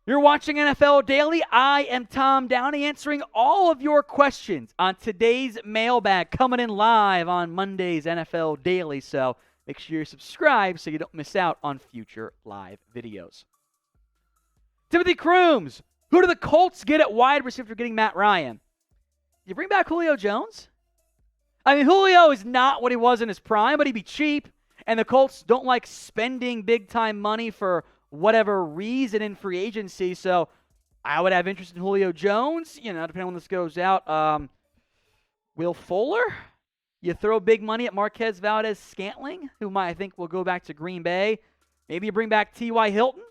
You're watching NFL Daily. I am Tom Downey answering all of your questions on today's mailbag, coming in live on Monday's NFL Daily. So make sure you're subscribed so you don't miss out on future live videos. Timothy Crooms, who do the Colts get at wide receiver for getting Matt Ryan? You bring back Julio Jones? I mean, Julio is not what he was in his prime, but he'd be cheap. And the Colts don't like spending big-time money for whatever reason in free agency. So I would have interest in Julio Jones, depending on when this goes out. Will Fuller? You throw big money at Marquez Valdez-Scantling, who I think will go back to Green Bay. Maybe you bring back T.Y. Hilton,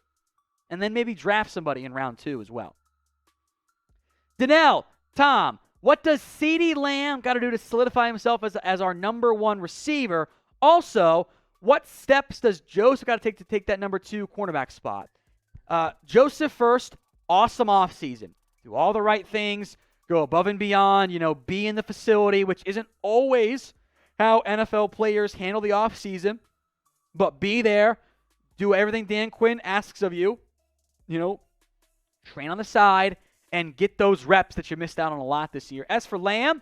and then maybe draft somebody in round 2 as well. Danelle, Tom, what does CeeDee Lamb got to do to solidify himself as our number 1 receiver? Also, what steps does Joseph got to take that number 2 cornerback spot? Joseph first, awesome offseason. Do all the right things, go above and beyond, be in the facility, which isn't always how NFL players handle the offseason, but be there, do everything Dan Quinn asks of you, train on the side, and get those reps that you missed out on a lot this year. As for Lamb,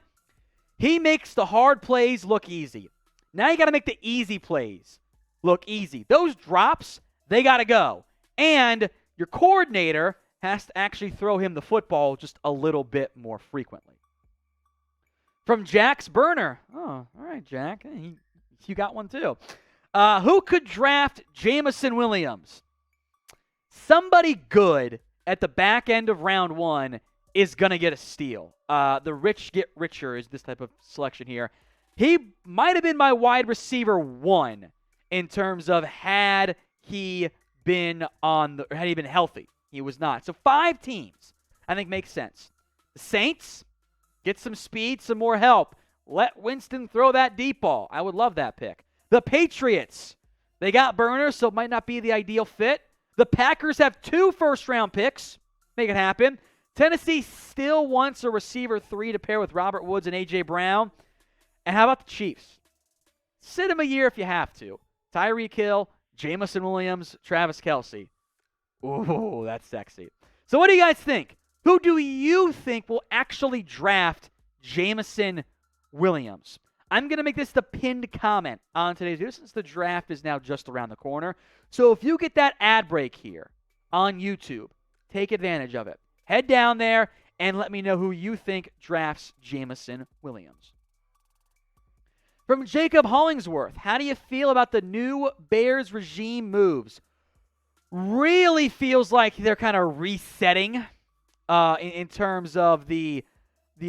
he makes the hard plays look easy. Now you got to make the easy plays look easy. Those drops, they got to go. And your coordinator has to actually throw him the football just a little bit more frequently. From Jack's Burner. Oh, all right, Jack. You got one too. Who could draft Jameson Williams? Somebody good at the back end of round 1 is going to get a steal. The rich get richer is this type of selection here. He might have been my wide receiver 1 in terms of had he been healthy. He was not. So 5 teams, I think, makes sense. The Saints, get some speed, some more help. Let Winston throw that deep ball. I would love that pick. The Patriots, they got burners, so it might not be the ideal fit. The Packers have 2 first-round picks. Make it happen. Tennessee still wants a receiver 3 to pair with Robert Woods and A.J. Brown. And how about the Chiefs? Sit him a year if you have to. Tyreek Hill, Jameson Williams, Travis Kelce. Ooh, that's sexy. So what do you guys think? Who do you think will actually draft Jameson Williams? I'm going to make this the pinned comment on today's video since the draft is now just around the corner. So if you get that ad break here on YouTube, take advantage of it. Head down there and let me know who you think drafts Jameson Williams. From Jacob Hollingsworth, how do you feel about the new Bears regime moves? Really feels like they're kind of resetting in terms of the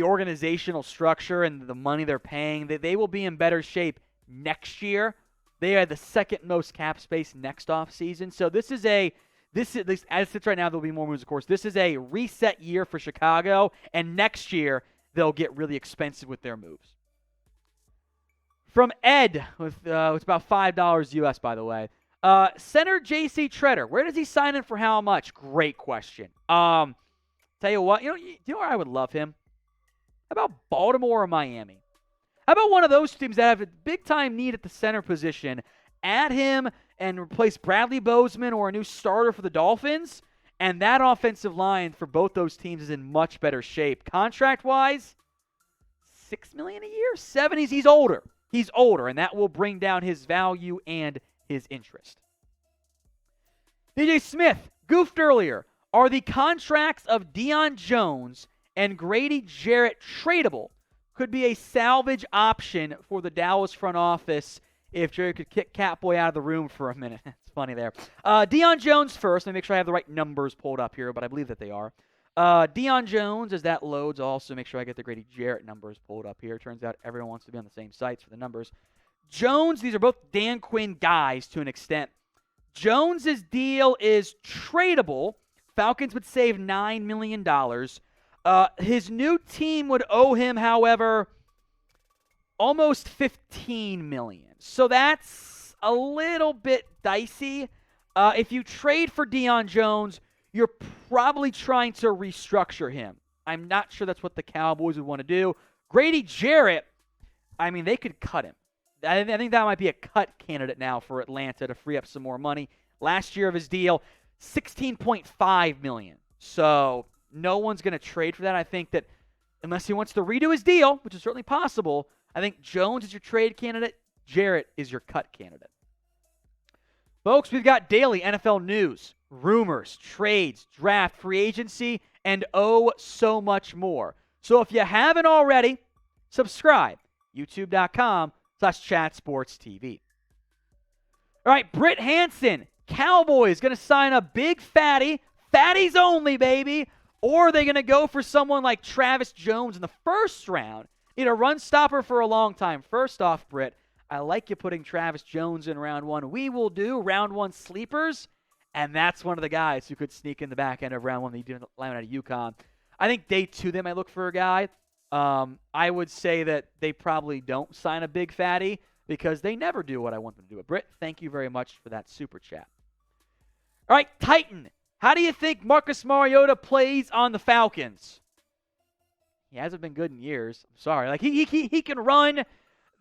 organizational structure and the money they're paying. They will be in better shape next year. They are the second most cap space next offseason. So this is as it sits right now, there'll be more moves, of course. This is a reset year for Chicago, and next year they'll get really expensive with their moves. From Ed, with it's about $5 US, by the way. Center J.C. Treader, where does he sign in for how much? Great question. Tell you what, you know where I would love him? How about Baltimore or Miami? How about one of those teams that have a big-time need at the center position? Add him and replace Bradley Bozeman or a new starter for the Dolphins, and that offensive line for both those teams is in much better shape. Contract-wise, $6 million a year? 7. He's older. He's older, and that will bring down his value and his interest. DJ Smith, goofed earlier. Are the contracts of Deion Jones and Grady Jarrett tradable? Could be a salvage option for the Dallas front office if Jerry could kick Catboy out of the room for a minute. It's funny there. Deion Jones first. Let me make sure I have the right numbers pulled up here, but I believe that they are. Deion Jones, as that loads, I'll also make sure I get the Grady Jarrett numbers pulled up here. Turns out everyone wants to be on the same sites for the numbers. Jones, these are both Dan Quinn guys to an extent. Jones's deal is tradable. Falcons would save $9 million. His new team would owe him, however, almost $15 million. So that's a little bit dicey. If you trade for Deion Jones, you're probably trying to restructure him. I'm not sure that's what the Cowboys would want to do. Grady Jarrett, I mean, they could cut him. I think that might be a cut candidate now for Atlanta to free up some more money. Last year of his deal, $16.5 million. So no one's going to trade for that. I think that unless he wants to redo his deal, which is certainly possible, I think Jones is your trade candidate. Jarrett is your cut candidate. Folks, we've got daily NFL news, rumors, trades, draft, free agency, and oh, so much more. So if you haven't already, subscribe. YouTube.com/ChatSportsTV. All right, Britt Hansen, Cowboys, going to sign a big fatty. Fatties only, baby. Or are they going to go for someone like Travis Jones in the first round? Need a run stopper for a long time. First off, Britt, I like you putting Travis Jones in round one. We will do round one sleepers, and that's one of the guys who could sneak in the back end of round one that you do lineman out of UConn. I think day two they might look for a guy. I would say that they probably don't sign a big fatty because they never do what I want them to do. Britt, thank you very much for that super chat. All right, Titan. How do you think Marcus Mariota plays on the Falcons? He hasn't been good in years. I'm sorry. Like he can run.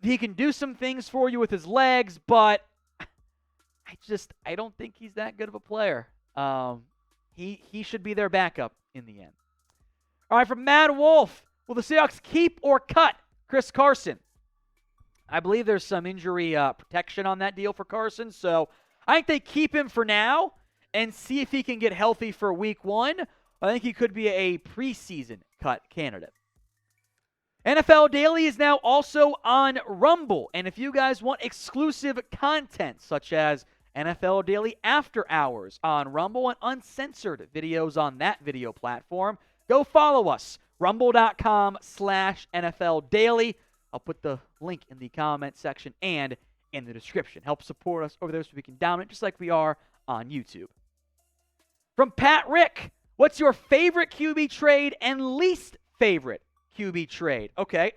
He can do some things for you with his legs, but I don't think he's that good of a player. He should be their backup in the end. All right, from Mad Wolf. Will the Seahawks keep or cut Chris Carson? I believe there's some injury protection on that deal for Carson, so I think they keep him for now and see if he can get healthy for week one. I think he could be a preseason cut candidate. NFL Daily is now also on Rumble, and if you guys want exclusive content such as NFL Daily After Hours on Rumble and uncensored videos on that video platform, go follow us, rumble.com/NFL Daily. I'll put the link in the comment section and in the description. Help support us over there so we can dominate just like we are on YouTube. From Pat Rick, what's your favorite QB trade and least favorite QB trade? Okay,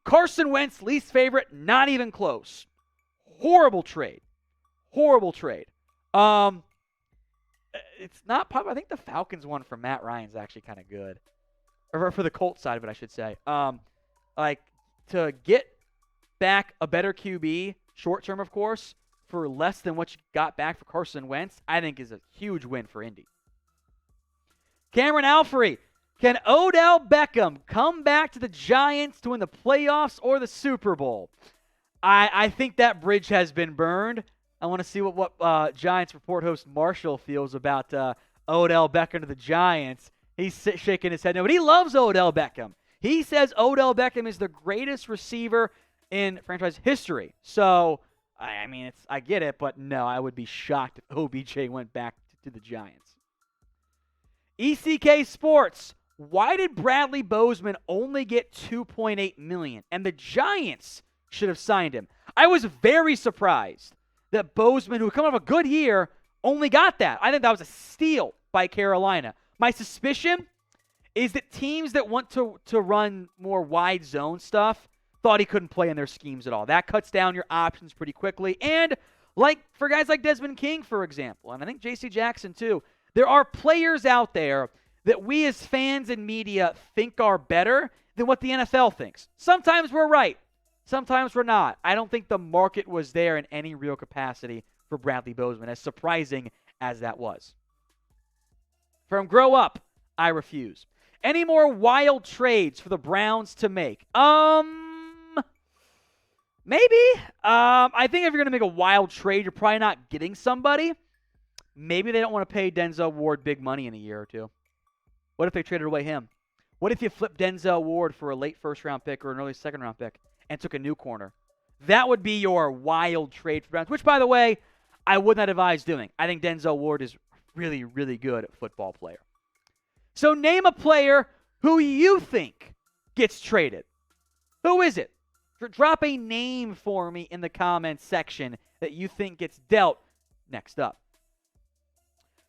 Carson Wentz, least favorite, not even close. Horrible trade. It's not popular. I think the Falcons one from Matt Ryan's actually kind of good. Or for the Colts side of it, I should say. Like, to get back a better QB, short term, of course, for less than what you got back for Carson Wentz, I think is a huge win for Indy. Cameron Alfrey, can Odell Beckham come back to the Giants to win the playoffs or the Super Bowl? I think that bridge has been burned. I want to see what Giants report host Marshall feels about Odell Beckham to the Giants. He's shaking his head no, but he loves Odell Beckham. He says Odell Beckham is the greatest receiver in franchise history. So, I mean, I get it, but no, I would be shocked if OBJ went back to the Giants. ECK Sports, why did Bradley Bozeman only get $2.8 million? And the Giants should have signed him. I was very surprised that Bozeman, who had come off a good year, only got that. I think that was a steal by Carolina. My suspicion is that teams that want to run more wide zone stuff thought he couldn't play in their schemes at all. That cuts down your options pretty quickly. And like for guys like Desmond King, for example, and I think J.C. Jackson too, there are players out there that we as fans and media think are better than what the NFL thinks. Sometimes we're right. Sometimes we're not. I don't think the market was there in any real capacity for Bradley Bozeman, as surprising as that was. From Grow Up, I refuse. Any more wild trades for the Browns to make? Maybe. I think if you're going to make a wild trade, you're probably not getting somebody. Maybe they don't want to pay Denzel Ward big money in a year or two. What if they traded away him? What if you flipped Denzel Ward for a late first-round pick or an early second-round pick and took a new corner? That would be your wild trade for Browns, which, by the way, I would not advise doing. I think Denzel Ward is really, really good football player. So name a player who you think gets traded. Who is it? Drop a name for me in the comments section that you think gets dealt next up.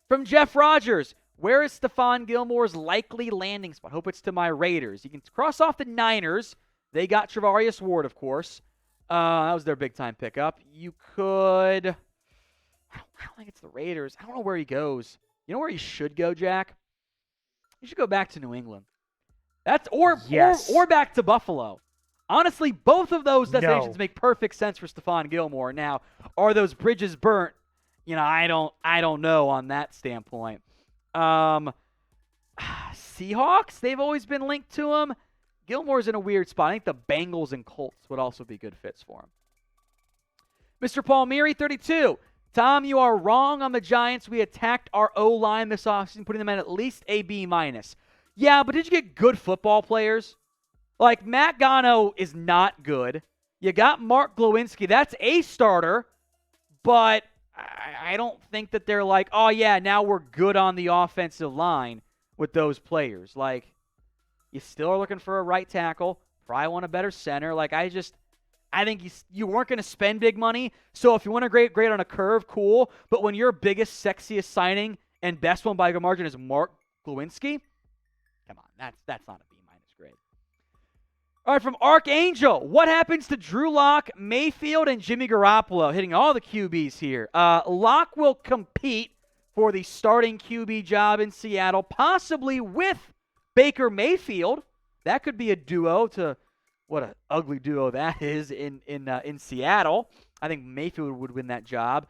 From Jeff Rogers, where is Stephon Gilmore's likely landing spot? Hope it's to my Raiders. You can cross off the Niners. They got Trevarius Ward, of course. That was their big-time pickup. You could... I don't think it's the Raiders. I don't know where he goes. You know where he should go, Jack? He should go back to New England. Or back to Buffalo. Honestly, both of those destinations make perfect sense for Stephon Gilmore. Now, are those bridges burnt? I don't know on that standpoint. Seahawks, they've always been linked to him. Gilmore's in a weird spot. I think the Bengals and Colts would also be good fits for him. Mr. Palmieri, 32. Tom, you are wrong on the Giants. We attacked our O-line this offseason, putting them at least a B-. Yeah, but did you get good football players? Like, Matt Gano is not good. You got Mark Glowinski. That's a starter, but I don't think that they're like, oh, yeah, now we're good on the offensive line with those players. Like, you still are looking for a right tackle. Probably want a better center. Like, I think you weren't going to spend big money. So if you want to grade on a curve, cool. But when your biggest, sexiest signing and best one by a good margin is Mark Glowinski, come on, that's not a B- grade. All right, from Archangel, what happens to Drew Lock, Mayfield, and Jimmy Garoppolo? Hitting all the QBs here. Lock will compete for the starting QB job in Seattle, possibly with Baker Mayfield. That could be a duo to what an ugly duo that is in Seattle. I think Mayfield would win that job.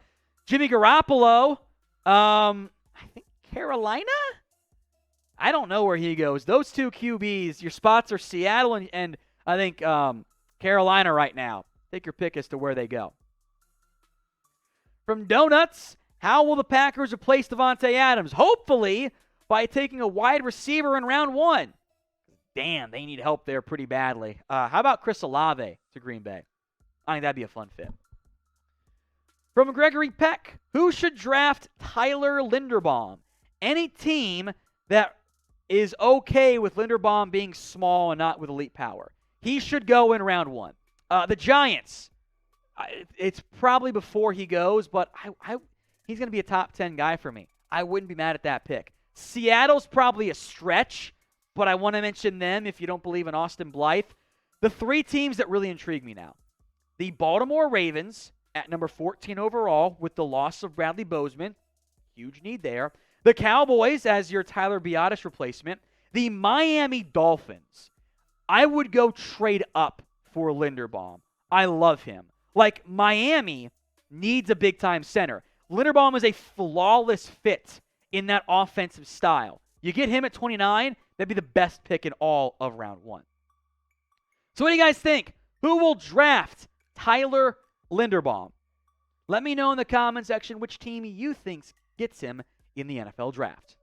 Jimmy Garoppolo, I think Carolina? I don't know where he goes. Those two QBs, your spots are Seattle and I think Carolina right now. Take your pick as to where they go. From Donuts, how will the Packers replace Devontae Adams? Hopefully by taking a wide receiver in round 1. Damn, they need help there pretty badly. How about Chris Olave to Green Bay? I think that'd be a fun fit. From Gregory Peck, who should draft Tyler Linderbaum? Any team that is okay with Linderbaum being small and not with elite power. He should go in round 1. The Giants, it's probably before he goes, but he's going to be a top 10 guy for me. I wouldn't be mad at that pick. Seattle's probably a stretch, but I want to mention them if you don't believe in Austin Blythe. The 3 teams that really intrigue me now. The Baltimore Ravens at number 14 overall with the loss of Bradley Bozeman. Huge need there. The Cowboys as your Tyler Biadasz replacement. The Miami Dolphins. I would go trade up for Linderbaum. I love him. Like, Miami needs a big-time center. Linderbaum is a flawless fit in that offensive style. You get him at 29, that'd be the best pick in all of round 1. So what do you guys think? Who will draft Tyler Linderbaum? Let me know in the comment section which team you think gets him in the NFL draft.